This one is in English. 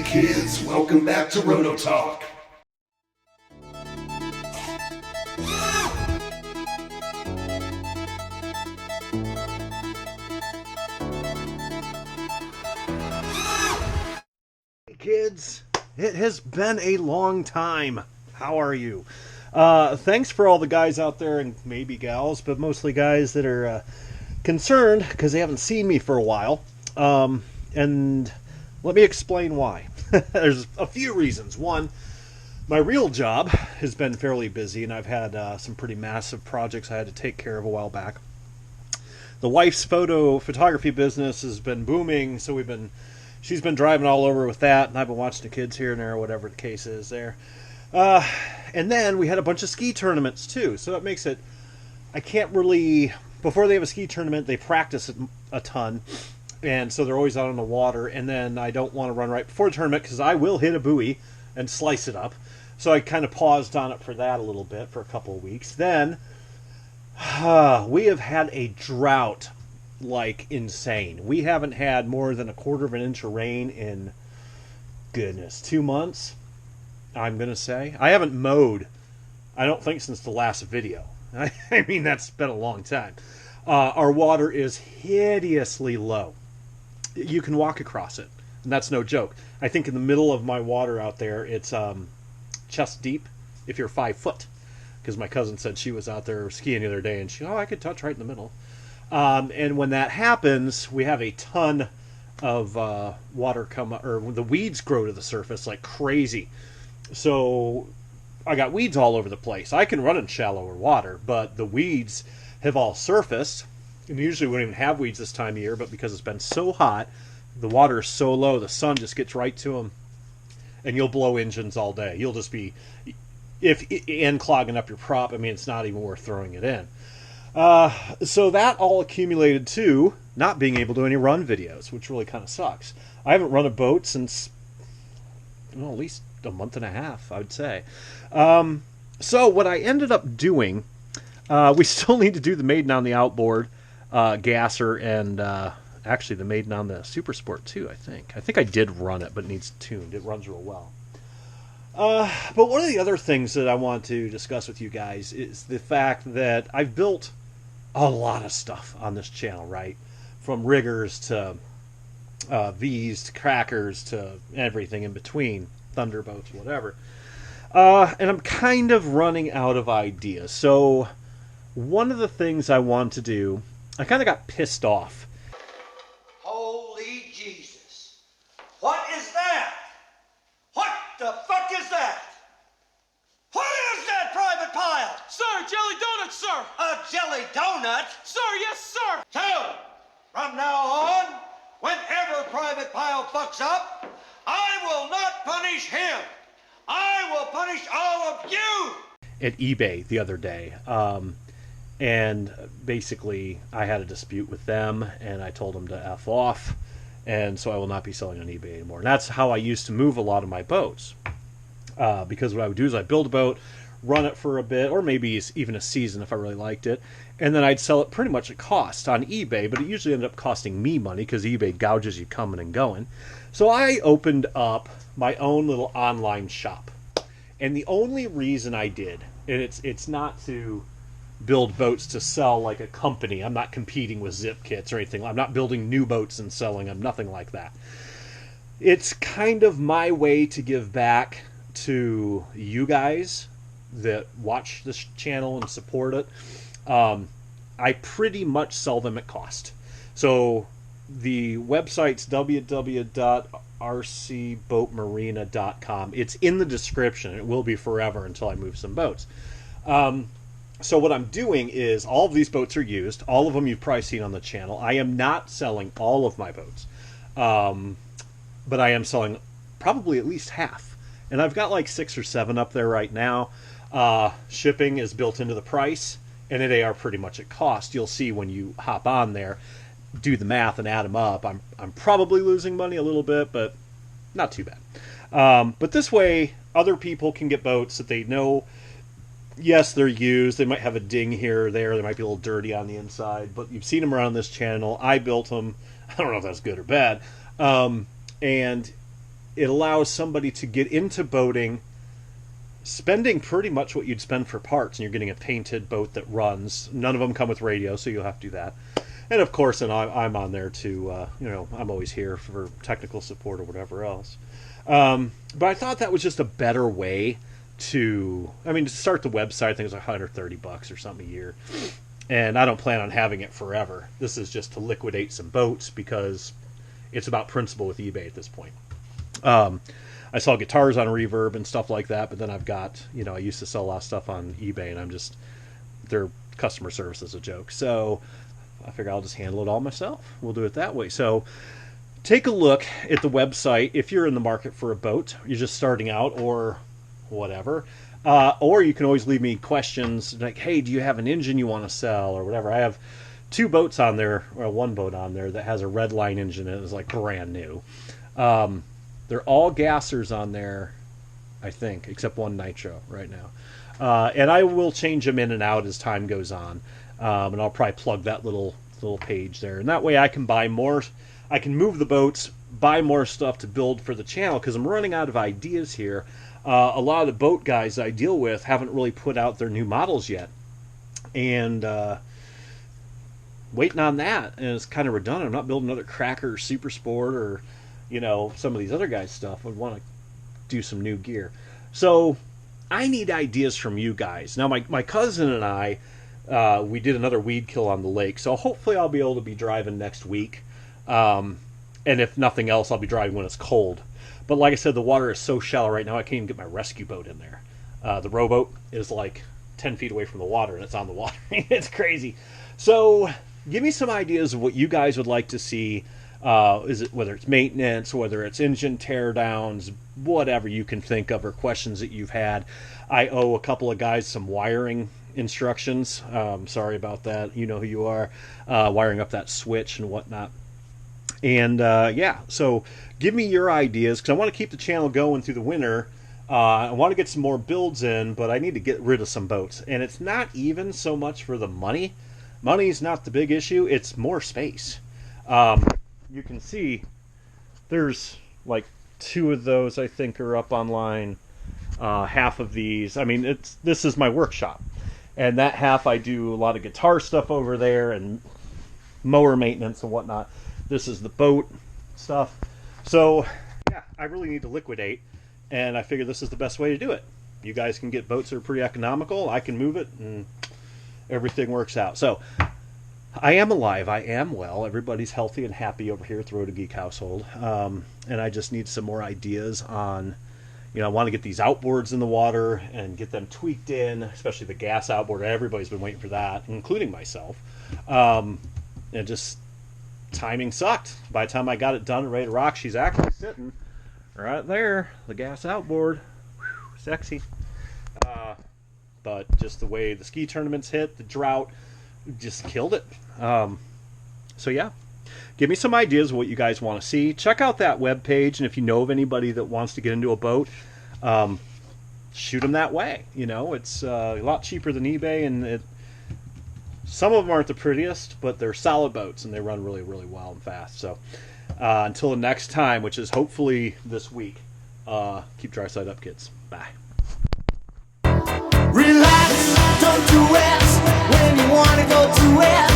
Hey kids, welcome back to Roto Talk. Hey kids, it has been a long time. How are you? Thanks for all the guys out there, and maybe gals, but mostly guys that are concerned because they haven't seen me for a while. And let me explain why. There's a few reasons. One, my real job has been fairly busy, and I've had some pretty massive projects I had to take care of a while back. The wife's photography business has been booming, so she's been driving all over with that, and I've been watching the kids here and there, whatever the case is there. And then we had a bunch of ski tournaments too, so it makes it, I can't really, before they have a ski tournament, they practice a ton, and so they're always out on the water, and then I don't want to run right before the tournament because I will hit a buoy and slice it up. So I kind of paused on it for that a little bit for a couple of weeks. Then we have had a drought like insane. We haven't had more than 1/4 of an inch of rain in, goodness, 2 months, I'm going to say. I haven't mowed, I don't think, since the last video. I mean, that's been a long time. Our water is hideously low. You can walk across it, and that's no joke. I think in the middle of my water out there, it's chest deep if you're 5 foot. Because my cousin said she was out there skiing the other day, and I could touch right in the middle. And when that happens, we have a ton of water come up, or the weeds grow to the surface like crazy. So I got weeds all over the place. I can run in shallower water, but the weeds have all surfaced. And usually we don't even have weeds this time of year, but because it's been so hot, the water is so low, the sun just gets right to them, and you'll blow engines all day. You'll just be, and clogging up your prop. I mean, it's not even worth throwing it in. So that all accumulated to not being able to do any run videos, which really kind of sucks. I haven't run a boat since, well, at least a month and a half, I would say. So what I ended up doing, we still need to do the Maiden on the Outboard, gasser, and actually the Maiden on the Super Sport too, I think. I think I did run it, but it needs tuned. It runs real well. But one of the other things that I want to discuss with you guys is the fact that I've built a lot of stuff on this channel, right? From riggers to V's to crackers to everything in between, thunderboats, whatever. And I'm kind of running out of ideas. So one of the things I want to do, I kind of got pissed off. Holy Jesus. What is that? What the fuck is that? What is that, Private Pile? Sir, jelly donuts, sir! A jelly donut? Sir, yes, sir! So, from now on, whenever Private Pile fucks up, I will not punish him. I will punish all of you. At eBay the other day. And basically, I had a dispute with them, and I told them to F off, and so I will not be selling on eBay anymore. And that's how I used to move a lot of my boats. Because what I would do is I'd build a boat, run it for a bit, or maybe even a season if I really liked it, and then I'd sell it pretty much at cost on eBay, but it usually ended up costing me money because eBay gouges you coming and going. So I opened up my own little online shop. And the only reason I did, and it's not to build boats to sell like a company. I'm not competing with Zip Kits or anything. I'm not building new boats and selling them, nothing like that. It's kind of my way to give back to you guys that watch this channel and support it. I pretty much sell them at cost. So the website's www.rcboatmarina.com. It's in the description. It will be forever until I move some boats. So what I'm doing is all of these boats are used. All of them you've probably seen on the channel. I am not selling all of my boats. But I am selling probably at least half. And I've got like 6 or 7 up there right now. Shipping is built into the price, and they are pretty much at cost. You'll see when you hop on there, do the math and add them up. I'm probably losing money a little bit, but not too bad. But this way, other people can get boats that they know. Yes, they're used. They might have a ding here or there. They might be a little dirty on the inside, but you've seen them around this channel. I built them. I don't know if that's good or bad. And it allows somebody to get into boating, spending pretty much what you'd spend for parts, and you're getting a painted boat that runs. None of them come with radio, so you'll have to do that. And of course, and I'm on there to, I'm always here for technical support or whatever else. But I thought that was just a better way to start the website. I think it's $130 or something a year. And I don't plan on having it forever. This is just to liquidate some boats because it's about principle with eBay at this point. I sell guitars on Reverb and stuff like that, but then I've got, I used to sell a lot of stuff on eBay, and their customer service is a joke. So I figure I'll just handle it all myself. We'll do it that way. So take a look at the website if you're in the market for a boat, you're just starting out or whatever. Or you can always leave me questions like, hey, do you have an engine you want to sell or whatever. I have 2 boats on there, or 1 boat on there that has a Redline engine and it's like brand new. They're all gassers on there, I think, except 1 nitro right now. And I will change them in and out as time goes on. And I'll probably plug that little page there. And that way I can buy more. I can move the boats, buy more stuff to build for the channel because I'm running out of ideas here. A lot of the boat guys I deal with haven't really put out their new models yet. And waiting on that. And it's kind of redundant. I'm not building another Cracker Super Sport or, some of these other guys' stuff. I want to do some new gear. So I need ideas from you guys. Now, my cousin and I, we did another weed kill on the lake, so hopefully I'll be able to be driving next week. And if nothing else, I'll be driving when it's cold. But like I said, the water is so shallow right now, I can't even get my rescue boat in there. The rowboat is like 10 feet away from the water, and it's on the water. It's crazy. So give me some ideas of what you guys would like to see. Whether it's maintenance, whether it's engine teardowns, whatever you can think of, or questions that you've had. I owe a couple of guys some wiring instructions. Sorry about that. You know who you are. Wiring up that switch and whatnot. And so give me your ideas because I want to keep the channel going through the winter. I want to get some more builds in, but I need to get rid of some boats. And it's not even so much for the money. Money's not the big issue. It's more space. You can see there's like 2 of those I think are up online. Half of these, this is my workshop, and that half I do a lot of guitar stuff over there and mower maintenance and whatnot. This is the boat stuff. So yeah, I really need to liquidate, and I figure this is the best way to do it. You guys can get boats that are pretty economical. I can move it, and everything works out. So I am alive. I am well. Everybody's healthy and happy over here at the Roto Geek household. And I just need some more ideas on, I want to get these outboards in the water and get them tweaked in, especially the gas outboard. Everybody's been waiting for that, including myself. And just timing sucked. By the time I got it done and ready to rock, she's actually sitting right there, the gas outboard. Whew, sexy. But just the way the ski tournaments hit, the drought, just killed it. So yeah, give me some ideas of what you guys want to see. Check out that webpage, and if you know of anybody that wants to get into a boat, shoot them that way. It's a lot cheaper than eBay, and some of them aren't the prettiest, but they're solid boats and they run really, really well and fast. So until the next time, which is hopefully this week, keep dry side up, kids. Bye. Relax, don't do it when you wanna go to it.